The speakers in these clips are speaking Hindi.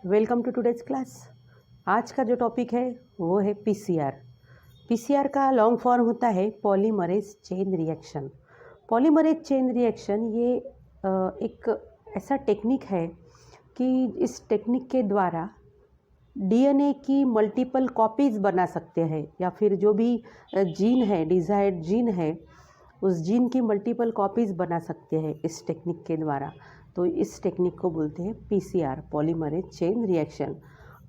Welcome to today's class. आज का जो टॉपिक है वो है पीसीआर। पीसीआर का लॉन्ग फॉर्म होता है polymerase chain reaction. Polymerase chain reaction ये एक ऐसा टेक्निक है कि इस टेक्निक के द्वारा डीएनए की मल्टीपल कॉपीज़ बना सकते हैं, या फिर जो भी जीन है, डिज़ायर्ड जीन है, उस जीन की मल्टीपल कॉपीज़ बना सकते हैं इस टेक्निक के द्वारा। तो इस टेक्निक को बोलते हैं पीसीआर, पॉलीमरेज चेन रिएक्शन।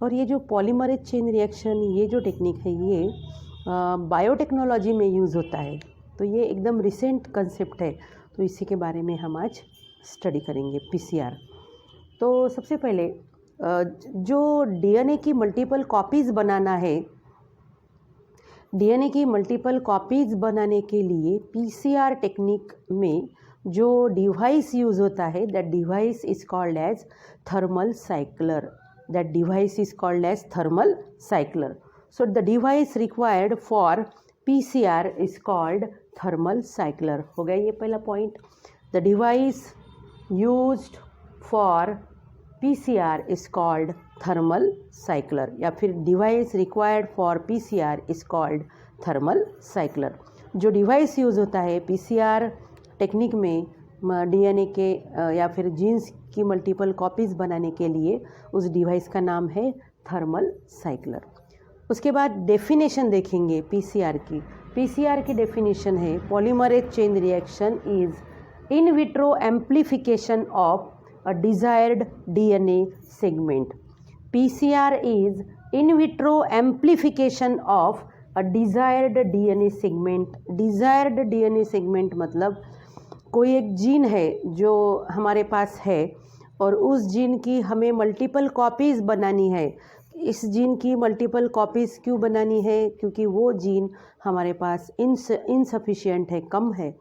और ये जो पॉलीमरेज चेन रिएक्शन, ये जो टेक्निक है, ये बायोटेक्नोलॉजी में यूज़ होता है। तो ये एकदम रिसेंट कंसेप्ट है, तो इसी के बारे में हम आज स्टडी करेंगे पीसीआर। तो सबसे पहले जो डीएनए की मल्टीपल कॉपीज़ बनाना है, डीएनए की मल्टीपल कॉपीज़ बनाने के लिए पीसीआर टेक्निक में जो डिवाइस यूज़ होता है, that device is called as thermal cycler. That device is called as thermal cycler. So the device required for PCR is called thermal cycler. हो गया ये पहला point. The device used for PCR is called thermal cycler, या फिर device required for PCR is called thermal cycler. जो डिवाइस यूज़ होता है पीसीआर टेक्निक में डीएनए के या फिर जीन्स की मल्टीपल कॉपीज़ बनाने के लिए, उस डिवाइस का नाम है थर्मल साइक्लर। उसके बाद डेफिनेशन देखेंगे पीसीआर की। पीसीआर की डेफिनेशन है polymerase chain reaction is in vitro amplification of a desired DNA segment. PCR is in vitro amplification of a desired DNA segment. Desired DNA segment मतलब कोई एक जीन है जो हमारे पास है और उस जीन की हमें मल्टीपल कॉपीज़ बनानी है। इस जीन की मल्टीपल कॉपीज़ क्यों बनानी है? क्योंकि वो जीन हमारे पास इनसफिशिएंट है, कम है,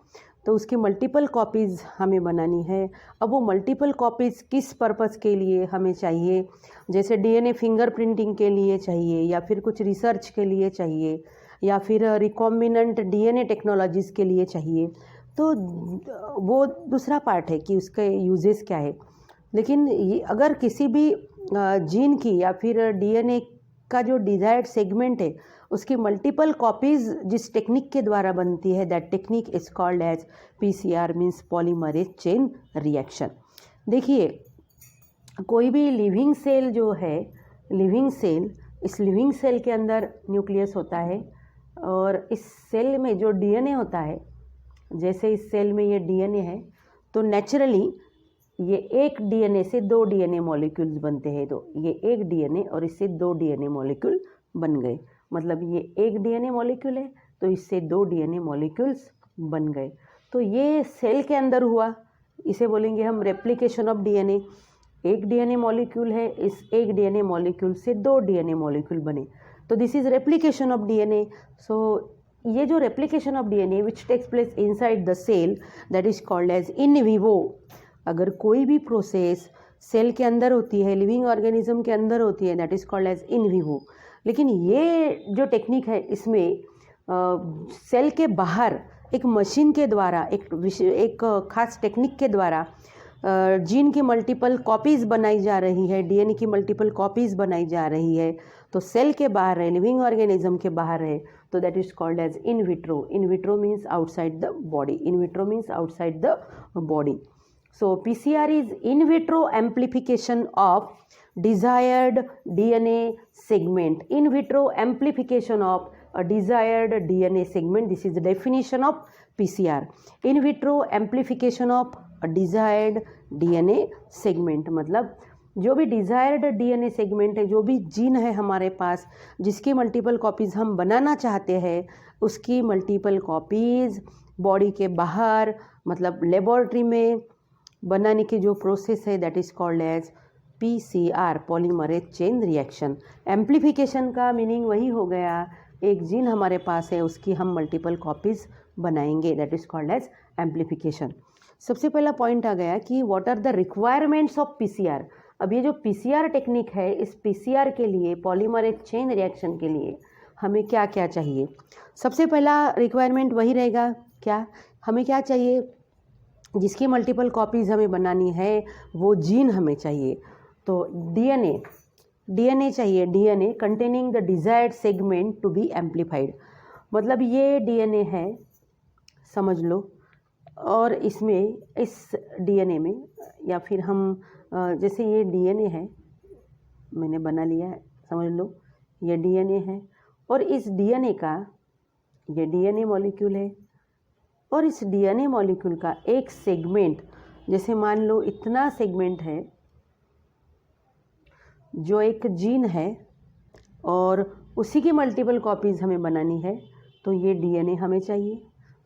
तो उसकी मल्टीपल कॉपीज़ हमें बनानी है। अब वो मल्टीपल कॉपीज़ किस पर्पस के लिए हमें चाहिए? जैसे डीएनए फिंगरप्रिंटिंग के लिए चाहिए, या फिर कुछ रिसर्च के लिए चाहिए, या फिर रिकॉम्बिनेंट डीएनए टेक्नोलॉजीज़ के लिए चाहिए। तो वो दूसरा पार्ट है कि उसके यूजेस क्या है। लेकिन ये अगर किसी भी जीन की या फिर डीएनए का जो डिजायर्ड सेगमेंट है, उसकी मल्टीपल कॉपीज़ जिस टेक्निक के द्वारा बनती है, that technique is called as PCR, means polymerase chain reaction. देखिए, कोई भी लिविंग सेल जो है, लिविंग सेल, इस लिविंग सेल के अंदर न्यूक्लियस होता है, और इस सेल में जो डीएनए होता है, जैसे इस सेल में ये डीएनए है, तो नेचुरली ये एक डीएनए से दो डीएनए मॉलिक्यूल्स बनते हैं। तो ये एक डीएनए और इससे दो डीएनए मॉलिक्यूल बन गए, मतलब ये एक डीएनए मॉलिक्यूल है तो इससे दो डीएनए मॉलिक्यूल्स बन गए। तो ये सेल के अंदर हुआ, इसे बोलेंगे हम रेप्लिकेशन ऑफ डीएनए। एक डीएनए मॉलिक्यूल है, इस एक डीएनए मॉलिक्यूल से दो डीएनए मॉलिक्यूल बने, तो this is replication of DNA. So ये जो replication of DNA which takes place inside the cell, that is called as in vivo. अगर कोई भी प्रोसेस सेल के अंदर होती है, लिविंग ऑर्गेनिज्म के अंदर होती है, that is called as in vivo. लेकिन ये जो टेक्निक है, इसमें सेल के बाहर एक मशीन के द्वारा, एक खास टेक्निक के द्वारा जीन की मल्टीपल कॉपीज़ बनाई जा रही है, डीएनए की मल्टीपल कॉपीज़ बनाई जा रही है। तो सेल के बाहर है, लिविंग ऑर्गेनिज्म के बाहर है, तो that is called as in vitro. In vitro means outside the body. In vitro means outside the body. So PCR is in vitro amplification of desired DNA segment. In vitro amplification of a desired DNA segment. This is the definition of PCR. In vitro amplification of a desired DNA segment. मतलब जो भी डिज़ायर्ड डीएनए सेगमेंट है, जो भी जीन है हमारे पास, जिसकी मल्टीपल कॉपीज़ हम बनाना चाहते हैं, उसकी मल्टीपल कॉपीज़ बॉडी के बाहर, मतलब लेबोरेटरी में बनाने की जो प्रोसेस है, that is called as PCR, polymerase chain reaction. Amplification का मीनिंग वही हो गया, एक जीन हमारे पास है, उसकी हम मल्टीपल कॉपीज़ बनाएंगे, that is called as amplification. सबसे पहला पॉइंट आ गया कि what are the requirements of PCR. अब ये जो पीसीआर टेक्निक है, इस पीसीआर के लिए, पॉलीमरेज चेन रिएक्शन के लिए हमें क्या क्या चाहिए? सबसे पहला रिक्वायरमेंट वही रहेगा, क्या हमें क्या चाहिए? जिसकी मल्टीपल कॉपीज़ हमें बनानी है, वो जीन हमें चाहिए। तो डीएनए डीएनए चाहिए, DNA containing the desired segment to be amplified. मतलब ये डीएनए है, समझ लो, और इसमें इस डीएनए में या फिर हम जैसे ये डीएनए है, मैंने बना लिया है, समझ लो ये डीएनए है, और इस डीएनए का ये डीएनए मॉलिक्यूल है, और इस डीएनए मॉलिक्यूल का एक सेगमेंट, जैसे मान लो इतना सेगमेंट है जो एक जीन है और उसी की मल्टीपल कॉपीज़ हमें बनानी है, तो ये डीएनए हमें चाहिए।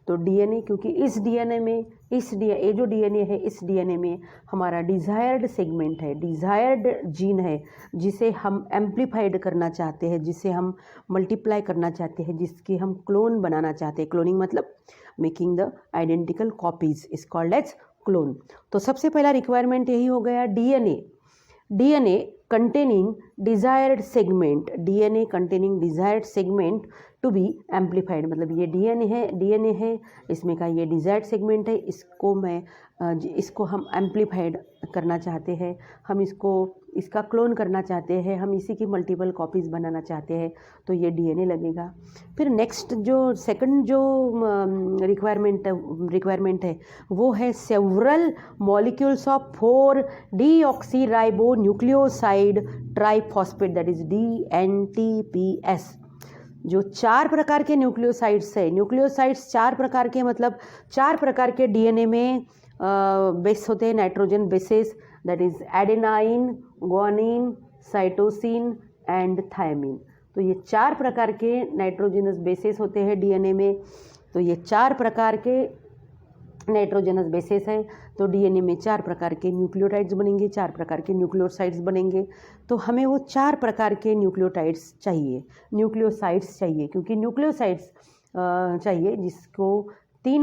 तो डीएनए, क्योंकि इस डीएनए में ये जो डीएनए है, इस डीएनए में हमारा डिज़ायर्ड सेगमेंट है, डिज़ायर्ड जीन है, जिसे हम एम्प्लीफाइड करना चाहते हैं, जिसे हम मल्टीप्लाई करना चाहते हैं, जिसकी हम क्लोन बनाना चाहते हैं। क्लोनिंग मतलब making the identical copies is called as clone. तो सबसे पहला रिक्वायरमेंट यही हो गया, DNA containing desired segment, DNA containing desired segment to be amplified। मतलब ये डीएनए है, इसमें का ये डिजायर्ड सेगमेंट है, इसको हम एम्प्लीफाइड करना चाहते हैं, हम इसका क्लोन करना चाहते हैं, हम इसी की मल्टीपल कॉपीज़ बनाना चाहते हैं, तो ये डीएनए लगेगा। फिर नेक्स्ट जो सेकंड जो रिक्वायरमेंट है वो है several molecules of four deoxyribo nucleoside triphosphate, that is DNTPS। जो 4 प्रकार के न्यूक्लियोसाइड्स है, न्यूक्लियोसाइड्स 4 प्रकार के, मतलब 4 प्रकार के डीएनए में बेस होते हैं, nitrogen bases, that is adenine, guanine, cytosine and thymine. तो ये 4 प्रकार के नाइट्रोजनस बेसेस होते हैं डीएनए में। तो ये 4 प्रकार के नाइट्रोजनस बेसेस हैं, तो डीएनए में 4 प्रकार के न्यूक्लियोटाइड्स बनेंगे, 4 प्रकार के न्यूक्लियोसाइड्स बनेंगे। तो हमें वो 4 प्रकार के न्यूक्लियोसाइड्स चाहिए, क्योंकि न्यूक्लियोसाइड्स चाहिए जिसको हर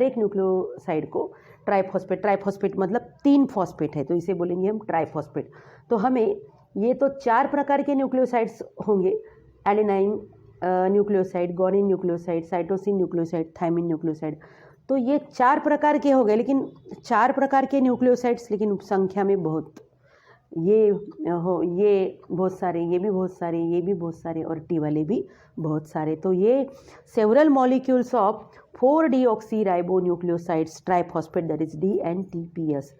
एक न्यूक्लियोसाइड को ट्राइफॉस्फेट मतलब 3 फॉस्फेट है, तो इसे बोलेंगे हम ट्राइफॉस्फेट। तो हमें ये तो 4 प्रकार के न्यूक्लियोसाइड्स होंगे, adenine nucleoside, guanine nucleoside, cytosine nucleoside, thymine nucleoside. तो ये 4 प्रकार के हो गए, लेकिन 4 प्रकार के न्यूक्लियोसाइड्स, लेकिन संख्या में बहुत, ये बहुत सारे, ये भी बहुत सारे, ये भी बहुत सारे, और टी वाले भी बहुत सारे। तो ये several molecules of four deoxyribo nucleosides triphosphate, that is DNTPS।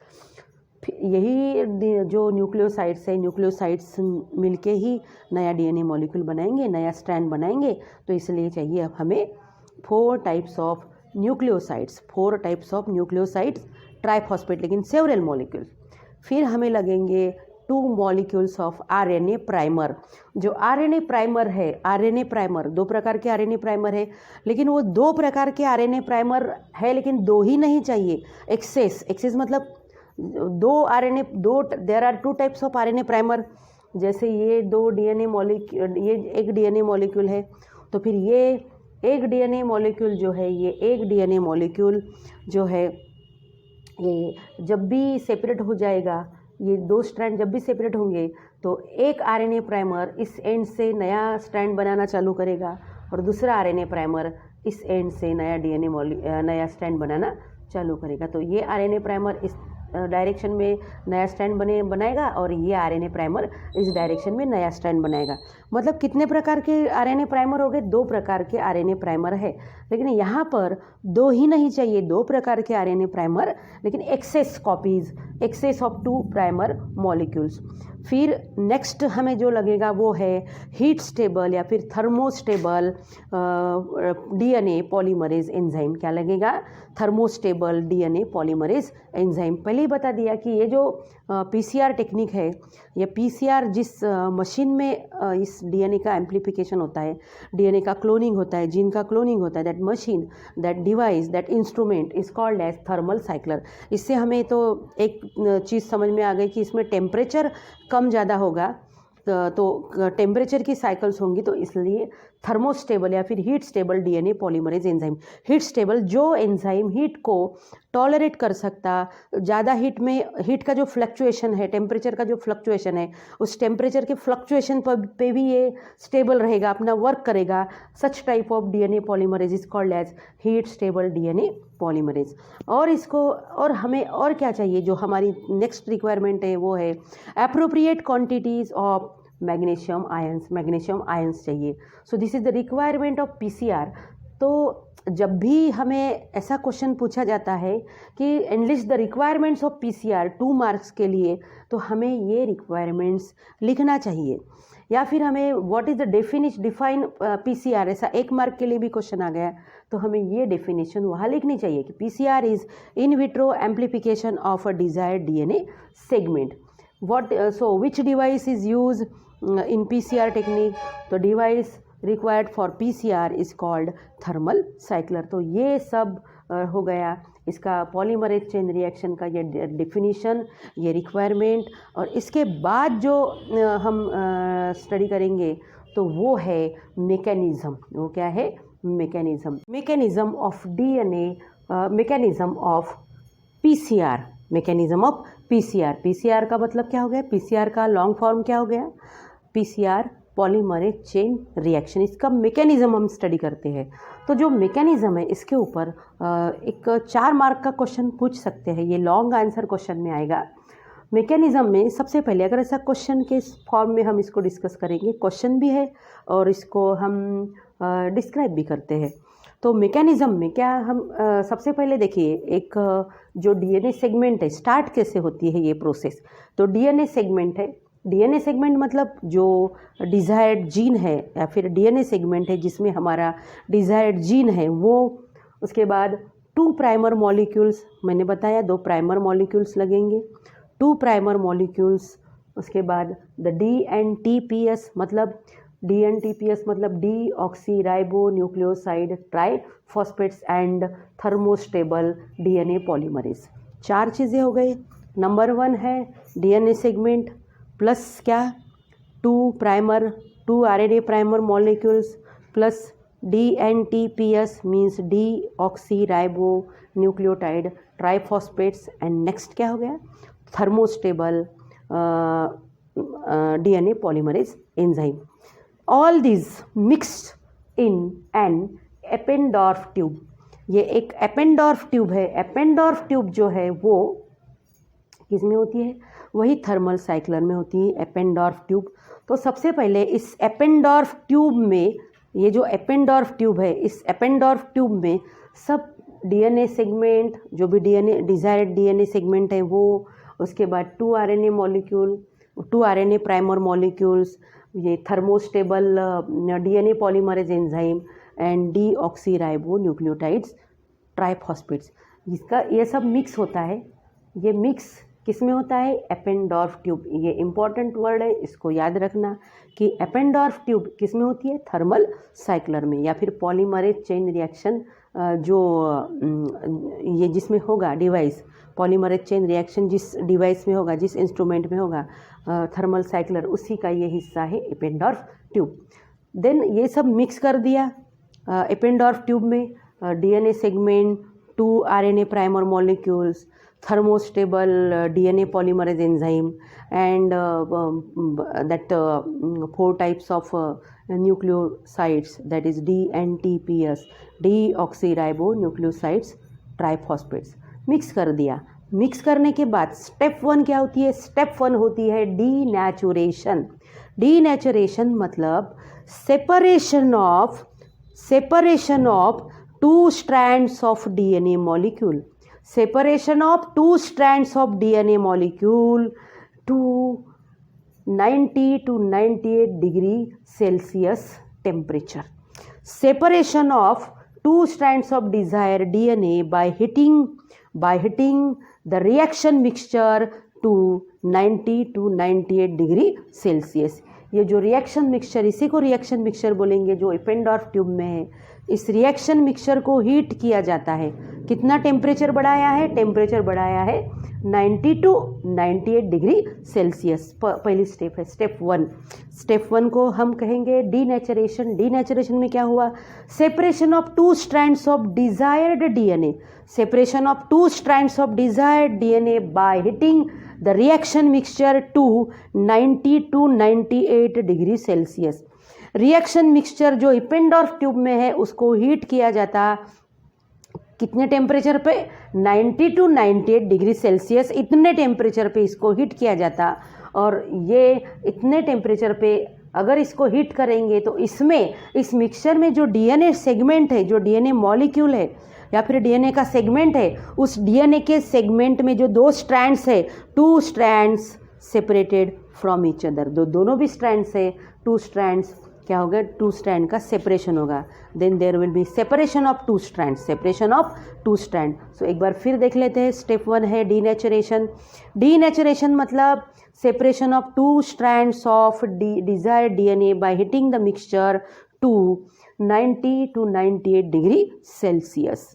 यही जो न्यूक्लियोसाइड्स मिलके ही नया डीएनए मॉलिक्यूल बनाएंगे, नया स्ट्रैंड बनाएंगे। तो इसलिए चाहिए अब हमें 4 टाइप्स ऑफ न्यूक्लियोसाइड्स ट्राइफॉस्फेट, लेकिन सेवरल मॉलिक्यूल्स। फिर हमें लगेंगे 2 मॉलिक्यूल्स ऑफ आरएनए प्राइमर। जो आरएनए प्राइमर है, 2 प्रकार के आरएनए प्राइमर है, लेकिन वो 2 प्रकार के आरएनए प्राइमर है, लेकिन 2 ही नहीं चाहिए, एक्सेस मतलब there are 2 types of RNA primer. जैसे ये 2 डीएनए मॉलिक्यूल, ये एक डीएनए मॉलिक्यूल है, तो फिर ये एक डीएनए मॉलिक्यूल जो है, ये जब भी सेपरेट हो जाएगा, ये 2 स्ट्रैंड जब भी सेपरेट होंगे, तो एक आरएनए प्राइमर इस एंड से नया स्ट्रैंड बनाना चालू करेगा, और दूसरा आरएनए प्राइमर इस एंड से नया स्ट्रैंड बनाना चालू करेगा। तो ये आरएनए प्राइमर इस डायरेक्शन में नया स्ट्रैंड बनाएगा, और ये आरएनए प्राइमर इस डायरेक्शन में नया स्ट्रैंड बनाएगा। मतलब कितने प्रकार के आरएनए प्राइमर हो गए? 2 प्रकार के आरएनए प्राइमर है, लेकिन यहाँ पर 2 ही नहीं चाहिए, 2 प्रकार के आरएनए प्राइमर, लेकिन एक्सेस ऑफ 2 प्राइमर मॉलिक्यूल्स। फिर नेक्स्ट हमें जो लगेगा वो है हीट स्टेबल या फिर थर्मोस्टेबल डीएनए पॉलीमरेज एंजाइम। क्या लगेगा? Thermostable DNA polymerase enzyme. पहले ही बता दिया कि ये जो पीसीआर टेक्निक है, ये पीसीआर जिस मशीन में इस डीएनए का एम्प्लीफिकेशन होता है, डीएनए का क्लोनिंग होता है, जीन का क्लोनिंग होता है, that machine, that device, that instrument is called as thermal cycler. इससे हमें तो एक चीज़ समझ में आ गई कि इसमें टेम्परेचर कम ज़्यादा होगा, तो टेम्परेचर की साइकिल्स होंगी, तो इसलिए थर्मोस्टेबल या फिर heat stable DNA polymerase enzyme. Heat stable, जो एंजाइम हीट को टॉलरेट कर सकता, ज़्यादा हीट का जो फ्लक्चुएशन है, टेम्परेचर का जो फ्लक्चुएशन है, उस टेम्परेचर के फ्लक्चुएशन पे भी ये स्टेबल रहेगा, अपना वर्क करेगा. Such type of DNA polymerase is called as heat stable DNA polymerase. और इसको और हमें और क्या चाहिए, जो हमारी नेक्स्ट रिक्वायरमेंट है वो है appropriate quantities of magnesium ions चाहिए. So this is the requirement of PCR. तो जब भी हमें ऐसा क्वेश्चन पूछा जाता है कि analyst the requirements of PCR 2 marks के लिए, तो हमें ये रिक्वायरमेंट्स लिखना चाहिए. या फिर हमें what is the define PCR, ऐसा 1 मार्क के लिए भी क्वेश्चन आ गया तो हमें ये डेफिनेशन वहाँ लिखनी चाहिए कि PCR is in vitro amplification of a desired DNA segment. So which device is use in PCR technique? तो device required for PCR is called thermal cycler. तो ये सब हो गया इसका पॉलीमरेज चेन रिएक्शन का ये डेफिनेशन, ये रिक्वायरमेंट. और इसके बाद जो हम स्टडी करेंगे तो वो है मैकेनिज़्म. वो क्या है? Mechanism of DNA, mechanism of PCR. Mechanism of PCR. PCR का मतलब क्या हो गया? पीसीआर का लॉन्ग फॉर्म क्या हो गया? PCR polymerase chain reaction. इसका मैकेनिज़्म हम स्टडी करते हैं. तो जो मैकेनिज़्म है इसके ऊपर एक 4 मार्क का क्वेश्चन पूछ सकते हैं. ये लॉन्ग आंसर क्वेश्चन में आएगा. मैकेनिज़्म में सबसे पहले अगर ऐसा क्वेश्चन के फॉर्म में हम इसको डिस्कस करेंगे, क्वेश्चन भी है और इसको हम डिस्क्राइब भी करते हैं. तो मैकेनिज़्म में क्या हम सबसे पहले देखिए, एक जो डीएनए सेगमेंट है, स्टार्ट कैसे होती है ये प्रोसेस. तो डीएनए सेगमेंट है. डीएनए सेगमेंट मतलब जो डिज़ायर्ड जीन है या फिर डीएनए सेगमेंट है जिसमें हमारा डिज़ायर्ड जीन है वो. उसके बाद 2 प्राइमर मॉलिक्यूल्स, मैंने बताया 2 प्राइमर मॉलिक्यूल्स लगेंगे, 2 प्राइमर मॉलिक्यूल्स. उसके बाद द डीएनटीपीएस मतलब deoxyribonucleoside triphosphates and thermostable DNA polymerase. 4 चीज़ें हो गई. नंबर 1 है डीएनए सेगमेंट प्लस क्या? 2 RNA primer molecules plus dNTPs means deoxyribonucleotide triphosphates and next क्या हो गया? Thermostable DNA polymerase enzyme. All this mixed in an Eppendorf tube. ये एक एपेंडॉर्फ ट्यूब है. एपेंडॉर्फ ट्यूब जो है वो किस में होती है? वही थर्मल साइक्लर में होती है, एपेंडॉर्फ ट्यूब. तो सबसे पहले इस एपेंडॉर्फ ट्यूब में, ये जो एपेंडॉर्फ ट्यूब है, इस एपेंडॉर्फ ट्यूब में सब डीएनए सेगमेंट, जो भी डीएनए डिजायर्ड डीएनए सेगमेंट है वो, उसके बाद 2 RNA molecule, 2 RNA primer molecules, ये thermostable DNA polymerase enzyme and deoxyribonucleotides triphosphates, इसका ये सब मिक्स होता है. ये मिक्स किस में होता है? एपेंडॉर्फ ट्यूब. ये इम्पॉर्टेंट वर्ड है, इसको याद रखना कि एपेंडॉर्फ ट्यूब किस में होती है? थर्मल साइक्लर में. या फिर पॉलीमरेज चेन रिएक्शन जो ये जिसमें होगा डिवाइस, पॉलीमरेज चेन रिएक्शन जिस डिवाइस में होगा, जिस इंस्ट्रूमेंट में होगा थर्मल साइक्लर, उसी का ये हिस्सा है एपेंडॉर्फ ट्यूब. देन ये सब मिक्स कर दिया एपेंडॉर्फ ट्यूब में. DNA segment, 2 RNA primer molecules, thermostable DNA polymerase enzyme and that 4 types of nucleosides, that is DNTPS, deoxyribonucleosides triphosphates. Mix कर दिया. मिक्स करने के बाद स्टेप 1 क्या होती है? स्टेप 1 होती है डीनेचुरेशन. डीनेचुरेशन मतलब separation of 2 strands of DNA molecule. Separation of 2 strands of DNA molecule to 90 to 98 degree Celsius temperature. Separation of 2 strands of desired DNA by heating the reaction mixture to 90 to 98 degree Celsius. ये जो रिएक्शन मिक्सचर, इसी को रिएक्शन मिक्सचर बोलेंगे, जो इपेंडॉर्फ ट्यूब में है, इस रिएक्शन मिक्सचर को हीट किया जाता है। कितना टेम्परेचर बढ़ाया है? टेम्परेचर बढ़ाया है 90 टू 98 डिग्री सेल्सियस। पहली स्टेप है स्टेप 1। स्टेप 1 को हम कहेंगे डीनेचरेशन। डीनेचरेशन में क्या हुआ? Separation of 2 strands of desired DNA. Separation of 2 strands of desired DNA by heating the reaction mixture to 90 to 98 degree Celsius. Reaction mixture जो इपेंडॉर्फ ट्यूब में है उसको हीट किया जाता कितने टेम्परेचर पे? 90 टू 98 डिग्री सेल्सियस। इतने टेम्परेचर पे इसको हीट किया जाता, और ये इतने टेम्परेचर पे अगर इसको हीट करेंगे तो इसमें, इस मिक्सचर में जो डीएनए सेगमेंट है, जो डीएनए मॉलिक्यूल है या फिर डीएनए का सेगमेंट है, उस डीएनए के सेगमेंट में जो 2 स्ट्रैंड्स है, 2 strands separated from each other, दोनों भी स्ट्रैंड्स है, 2 स्ट्रैंड्स क्या होगा? 2 स्ट्रैंड का सेपरेशन होगा। Then there will be separation of 2 strand, separation of 2 strand. So एक बार फिर देख लेते हैं। स्टेप 1 है डीनेचरेशन। डीनेचरेशन मतलब separation of 2 strands of desired DNA by heating the mixture to 90 to 98 degree Celsius.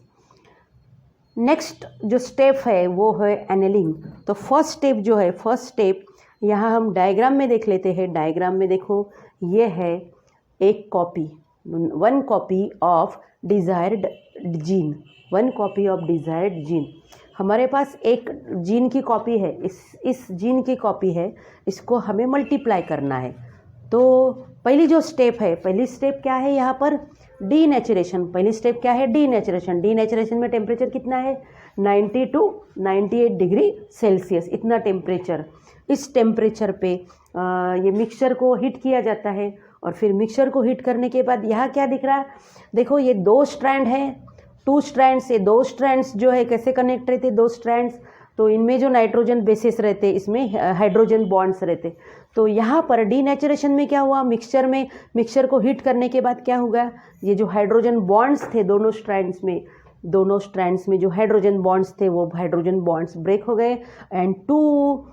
Next जो स्टेप है वो है एनेलिंग। तो फर्स्ट स्टेप जो है, फर्स्ट स्टेप यहाँ हम डायग्राम में देख लेते हैं। डायग्राम में देखो, ये है एक copy, 1 copy of desired gene, 1 copy of desired gene. हमारे पास एक जीन की कॉपी है, इस जीन की कॉपी है, इसको हमें मल्टीप्लाई करना है। तो पहली जो स्टेप है, पहली स्टेप क्या है यहाँ पर? डीनेचरेशन। पहली स्टेप क्या है? डीनेचरेशन। डीनेचरेशन में टेम्परेचर कितना है? 90 टू 98 डिग्री सेल्सियस, इतना टेम्परेचर। इस टेम्परेचर पे ये मिक्सचर को हीट किया जाता है, और फिर मिक्सचर को हीट करने के बाद यहाँ क्या दिख रहा है? देखो, ये 2 स्ट्रैंड है, 2 स्ट्रैंड्स। ये 2 स्ट्रैंड्स जो है कैसे कनेक्ट रहते? 2 स्ट्रैंड्स, तो इनमें जो नाइट्रोजन बेसेस रहते, इसमें हाइड्रोजन बॉन्ड्स रहते। तो यहाँ पर डीनेचरेशन में क्या हुआ? मिक्सचर में, मिक्सचर को हीट करने के बाद क्या होगा? ये जो हाइड्रोजन बॉन्ड्स थे दोनों स्ट्रैंड्स में, दोनों स्ट्रैंड्स में जो हाइड्रोजन बॉन्ड्स थे, वो हाइड्रोजन बॉन्ड्स ब्रेक हो गए, and 2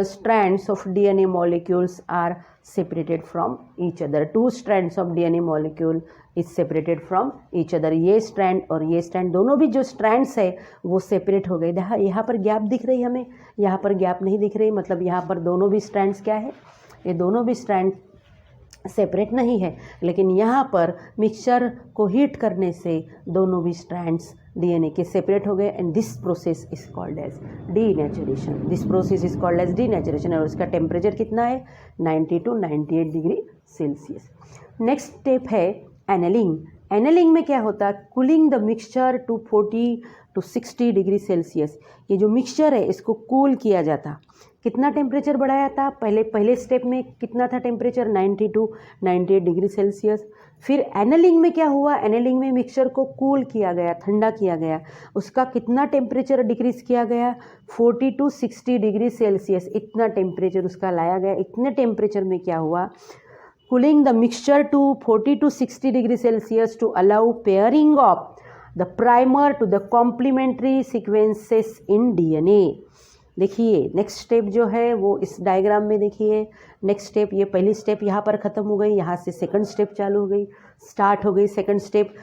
strands of DNA molecules are separated from each other. 2 strands of DNA molecule is separated from each other. ये स्ट्रैंड और ये स्ट्रैंड, दोनों भी जो स्ट्रैंड्स है वो सेपरेट हो गए। यहाँ पर गैप दिख रही हमें, यहाँ पर गैप नहीं दिख रही, मतलब यहाँ पर दोनों भी स्ट्रैंड्स क्या है? ये दोनों भी स्ट्रैंड सेपरेट नहीं है, लेकिन यहाँ पर मिक्सचर को हीट करने से दोनों भी स्ट्रैंड्स डीएनए के सेपरेट हो गए, and this process is called as denaturation. This process is called as denaturation, और इसका टेम्परेचर कितना है? 90 to 98 degree Celsius. Next step है एनेलिंग। एनेलिंग में क्या होता है? Cooling the mixture to 40 to 60 degree Celsius. ये जो मिक्सचर है इसको कूल किया जाता। कितना टेम्परेचर बढ़ाया था? पहले स्टेप में कितना था टेम्परेचर? 90 to 98 degree Celsius. फिर एनेलिंग में क्या हुआ? एनेलिंग में मिक्सचर को कूल किया गया, ठंडा किया गया। उसका कितना टेम्परेचर डिक्रीज किया गया? 40 टू 60 डिग्री सेल्सियस, इतना टेम्परेचर उसका लाया गया। इतने टेम्परेचर में क्या हुआ? Cooling the mixture to 40 to 60 degree Celsius to allow pairing of the primer to the complementary sequences in DNA. देखिए नेक्स्ट स्टेप जो है वो इस डायग्राम में देखिए। नेक्स्ट स्टेप, ये पहली स्टेप यहाँ पर ख़त्म हो गई, यहाँ से सेकंड स्टेप चालू हो गई, स्टार्ट हो गई सेकंड स्टेप।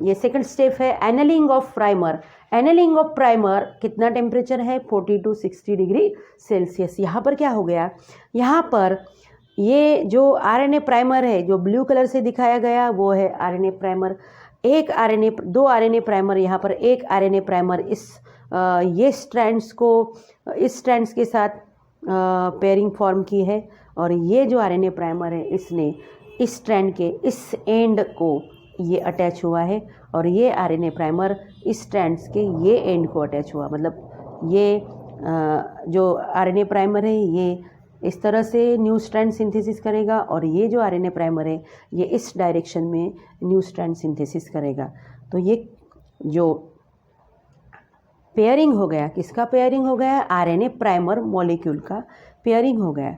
ये सेकंड स्टेप है annealing of primer. Annealing of primer कितना टेम्परेचर है? 40 टू 60 डिग्री सेल्सियस। यहाँ पर क्या हो गया? यहाँ पर ये जो आरएनए प्राइमर है, जो ब्लू कलर से दिखाया गया, वो है आरएनए प्राइमर। दो आरएनए प्राइमर यहाँ पर, एक आरएनए प्राइमर ये स्ट्रैंड्स को इस स्ट्रैंड्स के साथ पेयरिंग फॉर्म की है, और ये जो आरएनए प्राइमर है इसने इस स्ट्रैंड के इस एंड को ये अटैच हुआ है, और ये आरएनए प्राइमर इस स्ट्रैंड्स के ये एंड को अटैच हुआ। मतलब ये जो आरएनए प्राइमर है ये इस तरह से न्यू स्ट्रैंड सिंथेसिस करेगा, और ये जो आरएनए प्राइमर है ये इस डायरेक्शन में न्यू स्ट्रैंड सिंथेसिस करेगा। तो ये जो पेयरिंग हो गया, किसका पेयरिंग हो गया? आरएनए प्राइमर मॉलिक्यूल का पेयरिंग हो गया।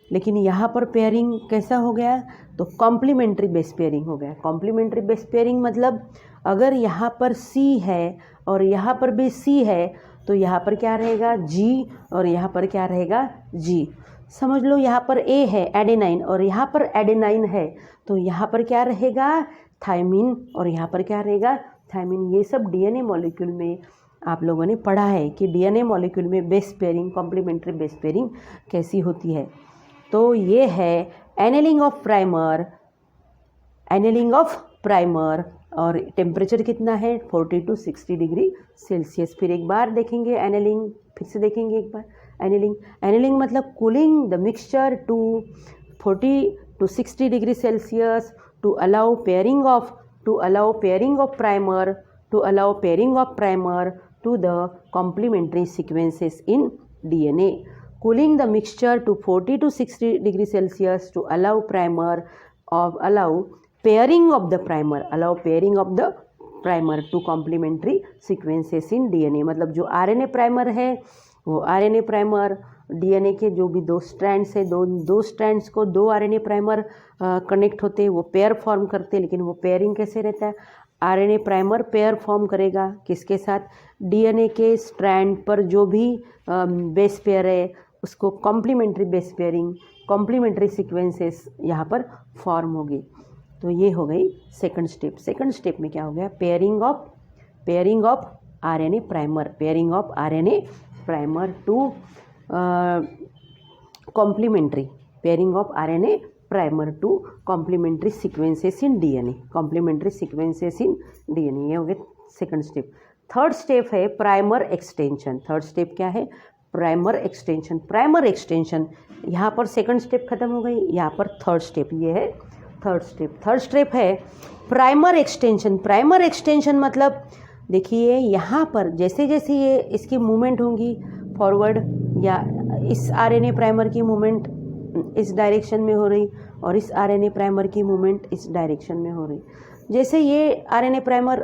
लेकिन यहाँ पर पेयरिंग कैसा हो गया? तो कॉम्प्लीमेंट्री बेस पेयरिंग हो गया। कॉम्प्लीमेंट्री बेस पेयरिंग मतलब अगर यहाँ पर C है और यहाँ पर भी C है, तो यहाँ पर क्या रहेगा? G, और यहाँ पर क्या रहेगा? G। समझ लो यहाँ पर ए है एडेनाइन और यहाँ पर एडेनाइन है, तो यहाँ पर क्या रहेगा थायमिन और यहाँ पर क्या रहेगा थायमिन। ये सब डीएनए मॉलिक्यूल में आप लोगों ने पढ़ा है कि डीएनए मॉलिक्यूल में base pairing complementary base pairing कैसी होती है। तो ये है annealing of primer, annealing of primer और टेम्परेचर कितना है 40 to 60 डिग्री सेल्सियस। फिर एक बार देखेंगे एनेलिंग, फिर से देखेंगे एक बार एनेलिंग। एनेलिंग मतलब cooling the mixture to 40 to 60 degree Celsius to allow pairing of primer to the complementary sequences in DNA. Cooling the mixture to 40 to 60 degree Celsius to allow pairing of the primer to complementary sequences in DNA. मतलब जो RNA प्राइमर है वो RNA प्राइमर DNA के जो भी दो स्ट्रैंड्स है दो स्ट्रैंड्स को दो RNA प्राइमर कनेक्ट होते हैं, वो पेयर फॉर्म करते हैं। लेकिन वो पेयरिंग कैसे रहता है, आरएनए प्राइमर पेयर फॉर्म करेगा किसके साथ, डीएनए के स्ट्रैंड पर जो भी बेस पेयर है उसको complementary base pairing complementary sequences यहाँ पर फॉर्म होगी। तो ये हो गई सेकंड स्टेप। सेकंड स्टेप में क्या हो गया, pairing of RNA primer to complementary complementary sequences in DNA, ये हो गया सेकंड स्टेप। थर्ड स्टेप है प्राइमर एक्सटेंशन। थर्ड स्टेप क्या है, प्राइमर एक्सटेंशन। यहाँ पर सेकंड स्टेप खत्म हो गई, यहाँ पर थर्ड स्टेप, ये है थर्ड स्टेप है प्राइमर एक्सटेंशन। मतलब देखिए यहाँ पर जैसे जैसे ये इसकी मूवमेंट होंगी फॉरवर्ड, या इस आरएनए प्राइमर की मूवमेंट इस डायरेक्शन में हो रही और इस आरएनए प्राइमर की मूवमेंट इस डायरेक्शन में हो रही। जैसे ये आरएनए प्राइमर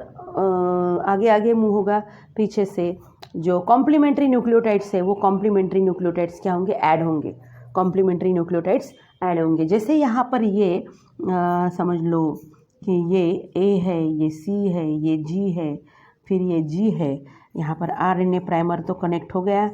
आगे आगे मूव होगा, पीछे से जो कॉम्प्लीमेंट्री न्यूक्लियोटाइड्स है वो कॉम्प्लीमेंट्री न्यूक्लियोटाइड्स क्या होंगे, ऐड होंगे। जैसे यहाँ पर ये समझ लो कि ये ए है, ये सी है, ये जी है, फिर ये जी है। यहाँ पर आरएनए प्राइमर तो कनेक्ट हो गया,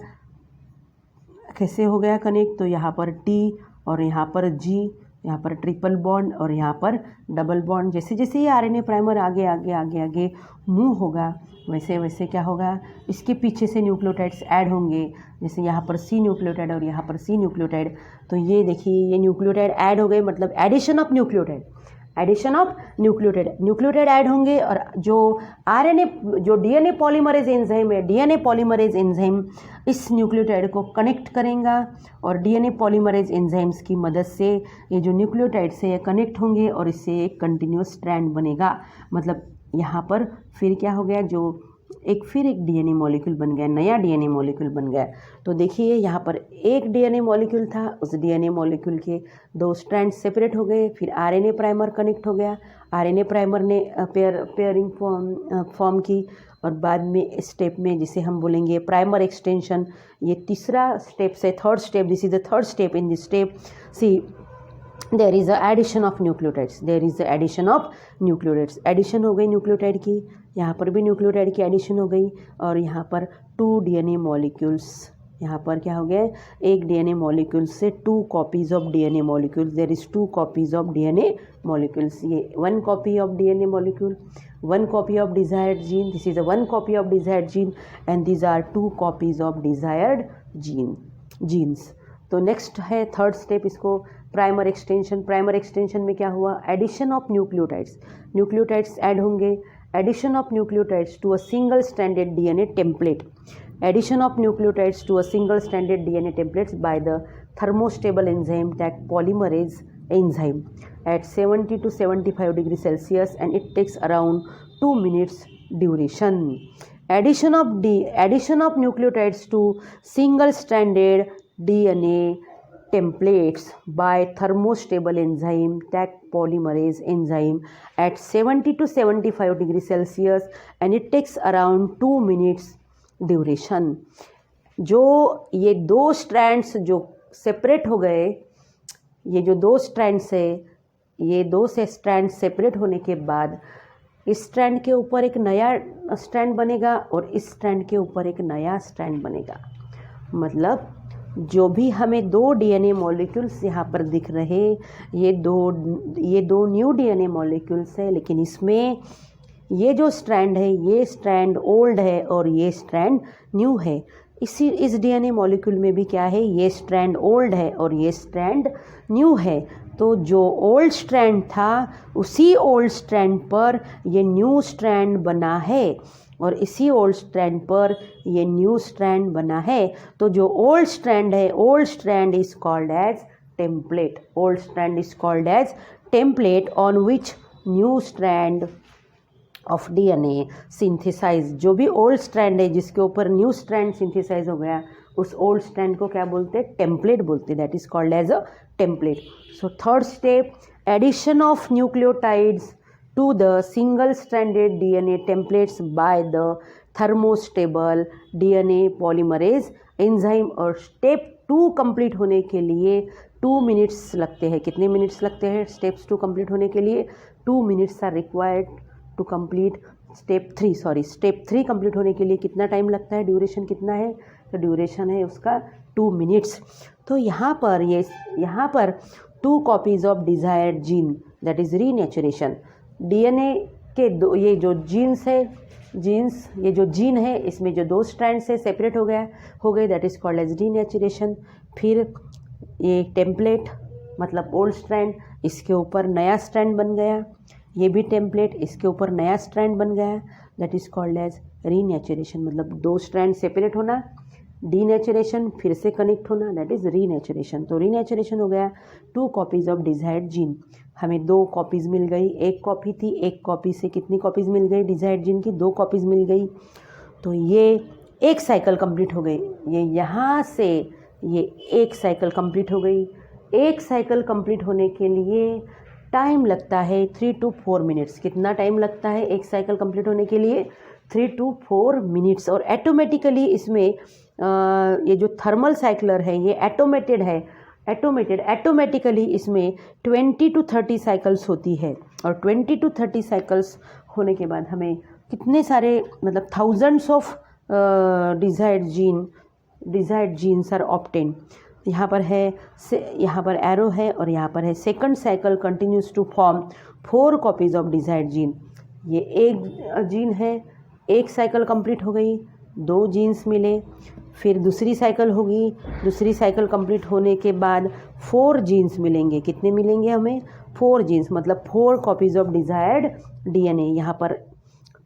कैसे हो गया कनेक्ट, तो यहाँ पर टी और यहाँ पर जी, यहाँ पर ट्रिपल बॉन्ड और यहाँ पर डबल बॉन्ड। जैसे जैसे ये आरएनए प्राइमर आगे मूव होगा वैसे वैसे क्या होगा, इसके पीछे से न्यूक्लियोटाइड्स ऐड होंगे। जैसे यहाँ पर सी न्यूक्लियोटाइड और यहाँ पर सी न्यूक्लियोटाइड, तो ये देखिए ये न्यूक्लियोटाइड ऐड हो गए, मतलब एडिशन ऑफ न्यूक्लियोटाइड ऐड होंगे। और जो डीएनए पॉलीमरेज एंजाइम है, डीएनए पॉलीमरेज एंजाइम इस न्यूक्लियोटाइड को कनेक्ट करेगा और डीएनए पॉलीमरेज एंजाइम्स की मदद से ये जो न्यूक्लियोटाइड से ये कनेक्ट होंगे और इससे एक कंटिन्यूस स्ट्रैंड बनेगा। मतलब यहाँ पर फिर क्या हो गया, जो फिर एक डीएनए मॉलिक्यूल बन गया, नया डीएनए मॉलिक्यूल बन गया। तो देखिए यहाँ पर एक डीएनए मॉलिक्यूल था, उस डीएनए मॉलिक्यूल के दो स्ट्रैंड सेपरेट हो गए, फिर आरएनए प्राइमर कनेक्ट हो गया, आरएनए प्राइमर ने पेयरिंग फॉर्म की और बाद में स्टेप में जिसे हम बोलेंगे प्राइमर एक्सटेंशन, ये तीसरा स्टेप से third step, this is the third step. In this step see there is addition of nucleotides, addition हो गई न्यूक्लियोटाइड की, यहाँ पर भी न्यूक्लियोटाइड की एडिशन हो गई और यहाँ पर 2 डीएनए मॉलिक्यूल्स, यहाँ पर क्या हो गया, एक डीएनए मॉलिक्यूल से 2 copies of DNA molecules, there is 2 copies of DNA molecules. ये 1 copy of DNA molecule, 1 copy of desired gene, this is a 1 copy of desired gene and these are 2 copies of desired genes. तो नेक्स्ट है थर्ड स्टेप, इसको प्राइमर एक्सटेंशन में क्या हुआ, एडिशन ऑफ न्यूक्लियोटाइड्स ऐड होंगे, addition of nucleotides to a single stranded DNA template, by the thermostable enzyme that polymerase enzyme at 70 to 75 degrees Celsius, and it takes around 2 minutes duration. Addition of nucleotides to single stranded DNA templates by thermostable enzyme that polymerase enzyme at 70 to 75 degrees Celsius, and it takes around 2 minutes duration. जो ये दो स्ट्रैंड्स जो सेपरेट हो गए, ये जो दो स्ट्रैंड्स है, ये दो से स्ट्रैंड सेपरेट होने के बाद इस स्ट्रैंड के ऊपर एक नया स्ट्रैंड बनेगा और इस स्ट्रैंड के ऊपर एक नया स्ट्रैंड बनेगा। मतलब जो भी हमें दो डीएनए मॉलिक्यूल्स यहाँ पर दिख रहे, ये दो न्यू डीएनए मॉलिक्यूल्स है, लेकिन इसमें ये जो स्ट्रैंड है ये स्ट्रैंड ओल्ड है और ये स्ट्रैंड न्यू है। इस डीएनए मॉलिक्यूल में भी क्या है, ये स्ट्रैंड ओल्ड है और ये स्ट्रैंड न्यू है। तो जो ओल्ड स्ट्रैंड था उसी ओल्ड स्ट्रैंड पर ये न्यू स्ट्रैंड बना है और इसी ओल्ड स्ट्रैंड पर ये न्यू स्ट्रैंड बना है। तो जो ओल्ड स्ट्रैंड है, old strand is called as template. Old strand is called as template on which new strand of DNA synthesize. जो भी ओल्ड स्ट्रैंड है जिसके ऊपर न्यू स्ट्रैंड सिंथेसाइज हो गया, उस ओल्ड स्ट्रैंड को क्या बोलते हैं, टेम्पलेट बोलते हैं। That is called as a template. So third step, addition of nucleotides to the single stranded DNA templates by the thermostable DNA polymerase enzyme। और स्टेप 2 कंप्लीट होने के लिए 2 मिनट्स लगते हैं। कितने मिनट्स लगते हैं स्टेप्स 2 कंप्लीट होने के लिए? 2 minutes are required to complete step 3। Step 3 complete होने के लिए कितना टाइम लगता है, ड्यूरेशन कितना है? तो ड्यूरेशन है उसका 2 मिनट्स। तो यहाँ पर 2 copies of desired gene, that is renaturation. DNA के ये जो ये जो जीन है इसमें जो 2 स्ट्रैंड से सेपरेट हो गए, that is called as denaturation. फिर ये टेम्पलेट मतलब ओल्ड स्ट्रैंड, इसके ऊपर नया स्ट्रैंड बन गया, ये भी टेम्पलेट, इसके ऊपर नया स्ट्रैंड बन गया, that is called as renaturation. मतलब 2 स्ट्रैंड सेपरेट होना, डीनेचुरेशन, फिर से कनेक्ट होना, दैट इज रीनेचुरेशन। तो रीनेचुरेशन हो गया 2 कॉपीज ऑफ डिजायर्ड जीन। हमें 2 कॉपीज़ मिल गई, एक कॉपी थी, एक कॉपी से कितनी कॉपीज़ मिल गई डिजायर्ड जीन की? 2 कॉपीज़ मिल गई। तो ये एक साइकिल कंप्लीट हो गई। ये यहाँ से ये एक साइकिल कंप्लीट हो गई। एक साइकिल कंप्लीट होने के लिए टाइम लगता है 3 to 4 मिनट्स। कितना टाइम लगता है एक साइकिल कंप्लीट होने के लिए? 3 to 4 मिनट्स। और ऑटोमेटिकली इसमें ये जो थर्मल साइक्लर है ये ऑटोमेटेड है, ऑटोमेटिकली इसमें 20 to 30 साइकिल्स होती है। और 20 to 30 साइकिल्स होने के बाद हमें कितने सारे मतलब thousands of desired genes are obtain. यहाँ पर एरो है और यहाँ पर है second cycle continues to form 4 copies of desired gene. ये एक जीन है, एक साइकिल कंप्लीट हो गई, 2 जीन्स मिले, फिर दूसरी साइकिल होगी, दूसरी साइकिल कंप्लीट होने के बाद 4 जीन्स मिलेंगे। कितने मिलेंगे हमें? 4 जीन्स, मतलब 4 कॉपीज़ ऑफ डिजायर्ड डीएनए। यहाँ पर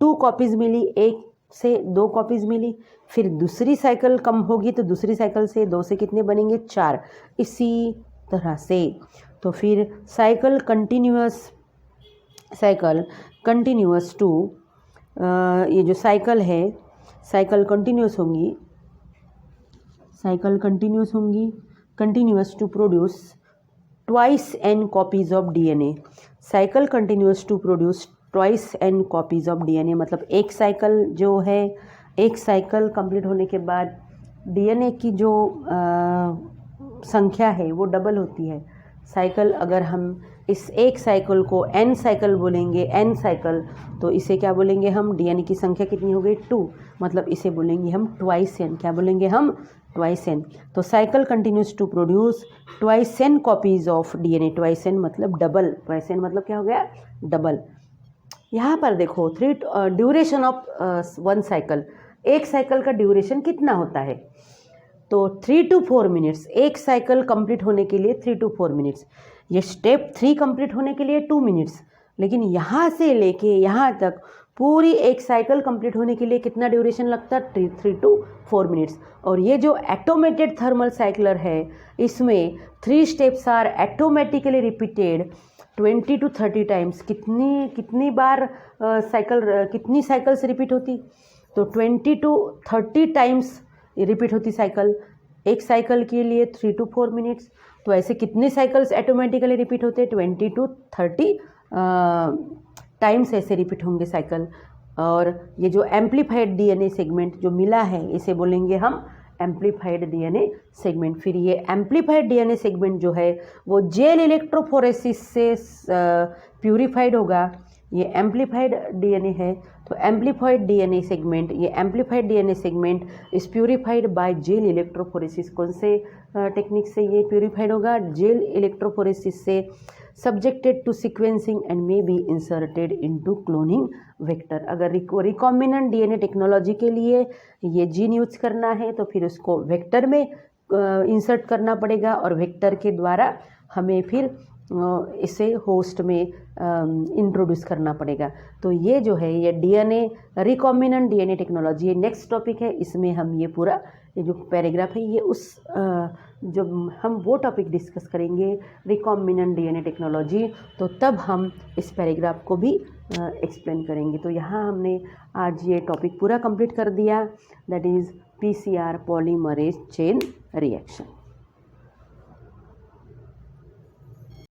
2 कॉपीज़ मिली, एक से 2 कॉपीज़ मिली, फिर दूसरी साइकिल कम होगी तो दूसरी साइकिल से 2 से कितने बनेंगे? 4। इसी तरह से तो फिर साइकिल कंटिन्यूअस टू ये जो साइकिल है, cycle continuous to produce twice n copies of DNA. Cycle continuous to produce twice n copies of DNA. मतलब एक साइकिल जो है, एक साइकिल कंप्लीट होने के बाद डीएनए की जो संख्या है वो डबल होती है। साइकिल, अगर हम इस एक साइकिल को n साइकिल बोलेंगे, n साइकिल, तो इसे क्या बोलेंगे हम? डीएनए की संख्या कितनी हो गई? 2, मतलब इसे बोलेंगे हम ट्वाइस n। क्या बोलेंगे हम? Twice n। तो cycle continues to produce twice n copies of DNA. Twice n मतलब डबल, ट्वाइस n मतलब क्या हो गया? डबल। यहाँ पर देखो ड्यूरेशन ऑफ 1 साइकिल, एक साइकिल का ड्यूरेशन कितना होता है? तो 3 to 4 मिनट्स। एक साइकिल कंप्लीट होने के लिए 3 to 4 मिनट्स। ये स्टेप 3 कंप्लीट होने के लिए 2 मिनट्स। लेकिन यहाँ से लेके यहाँ तक पूरी एक साइकिल कंप्लीट होने के लिए कितना ड्यूरेशन लगता है? 3 to 4 मिनट्स। और ये जो ऑटोमेटेड थर्मल साइक्लर है इसमें 3 steps are automatically repeated 20 to 30 times. कितनी बार कितनी साइकिल्स रिपीट होती? तो 20 to 30 टाइम्स रिपीट होती साइकिल। एक साइकिल के लिए 3 to 4 मिनट्स। तो ऐसे कितने साइकिल्स ऑटोमेटिकली रिपीट होते हैं? 20 to 30 टाइम्स ऐसे रिपीट होंगे साइकिल। और ये जो एम्प्लीफाइड डीएनए सेगमेंट जो मिला है इसे बोलेंगे हम एम्प्लीफाइड डीएनए सेगमेंट। फिर ये एम्प्लीफाइड डीएनए सेगमेंट जो है वो जेल इलेक्ट्रोफोरेसिस से प्यूरिफाइड होगा, ये एम्पलीफाइड डीएनए है। तो एम्पलीफाइड डीएनए सेगमेंट, ये amplified DNA segment is purified by gel electrophoresis. कौन से टेक्निक से ये प्यूरिफाइड होगा? जेल इलेक्ट्रोफोरेसिस से। Subjected to sequencing and may be inserted into cloning vector. अगर रिकॉम्बिनेंट डीएनए टेक्नोलॉजी के लिए ये जीन यूज करना है तो फिर उसको वेक्टर में इंसर्ट करना पड़ेगा और वेक्टर के द्वारा हमें फिर इसे होस्ट में इंट्रोड्यूस करना पड़ेगा। तो ये जो है ये डीएनए रिकॉम्बिनेंट डीएनए टेक्नोलॉजी, ये नेक्स्ट टॉपिक है। इसमें हम ये पूरा ये जो पैराग्राफ है ये उस जो हम वो टॉपिक डिस्कस करेंगे रिकॉम्बिनेंट डीएनए टेक्नोलॉजी, तो तब हम इस पैराग्राफ को भी एक्सप्लेन करेंगे। तो यहाँ हमने आज ये टॉपिक पूरा कंप्लीट कर दिया, that is PCR polymerase chain reaction.